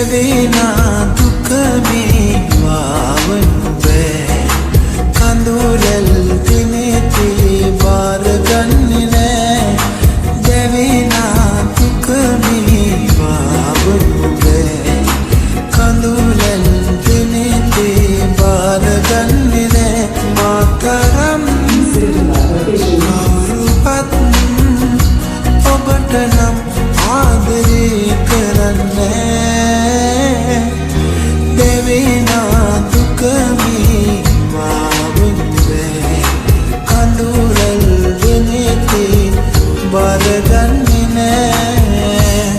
දෙවිනා දුක මේ වාවනු බෑ කඳුලල් දිනෙති බාරගන්නේ නෑ දෙවිනා දුක මේ වාවනු බෑ කඳුලල් දිනෙති බාරගන්නේ නෑ මාතරම් කවුරුවත් ඔබට නම් ආදරේ කරන්නේ දෙවිනා දුක මේ වාවනු බෑ කඳුලල් දිනෙති බාරගන්නේ නෑ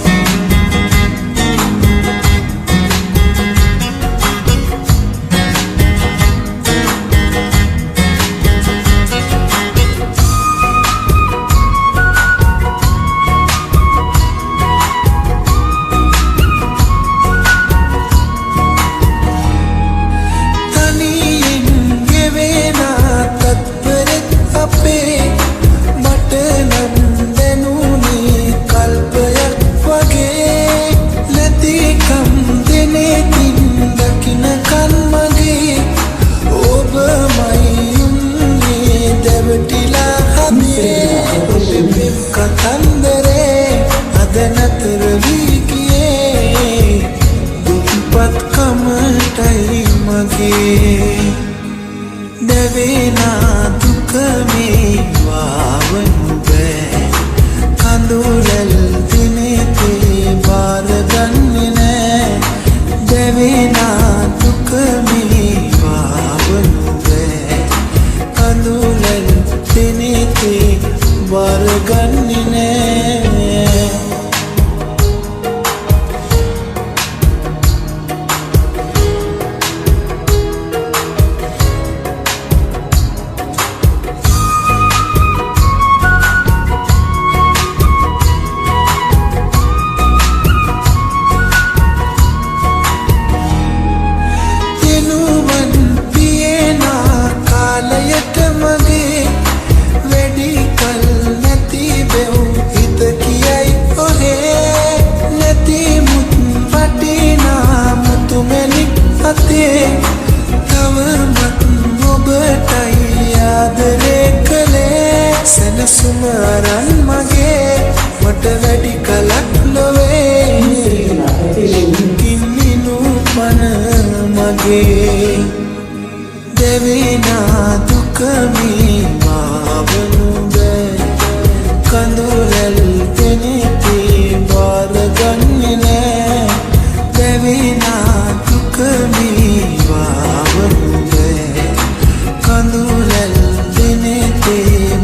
කතන්දරේ අද නතර වී ගියේ දුක්පත් කමටයි මගේ දෙවිනා දුක මේ වාවනු බෑ කඳුලල් දිනෙති බාරගන්නේ නෑ දෙවිනා දුක මේ වාවනු බෑ කඳුලල් දිනෙති බාරගන්නේ නෑ දිනුවන් පියනා කාලයට මගේ වැඩි කල් නැති බෙව් හිත කියයි ඔහේ නැති මුත් වටිනා මුතුමැණික් අතේ තවමත් ඔබටයි ආදරේ කළේ සැනසුම අරන් මගේ මට වැඩි කලක් නොවේ කිමිනු පන මගේ දෙවිනා දුක මේ වාවනු බෑ කඳුලල් දිනෙති බාරගන්නේ නෑ දෙවිනා දුක මේ වාවනු බෑ කඳුලල් දිනෙති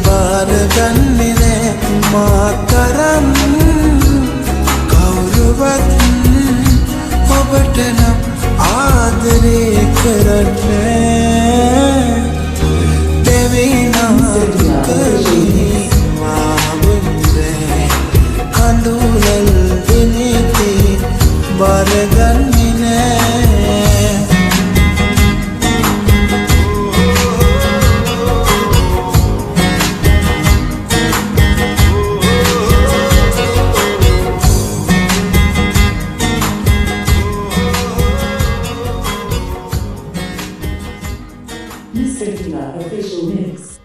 බාරගන්නේ නෑ මාතරම් කවුරුවත් ඔබට නම් ආදරේ කරන්නේ දෙවිනා දුක මේ වාවනු බෑ කඳුලල් දිනෙති බාරගන්නේ නෑ Mr. Kila official mix.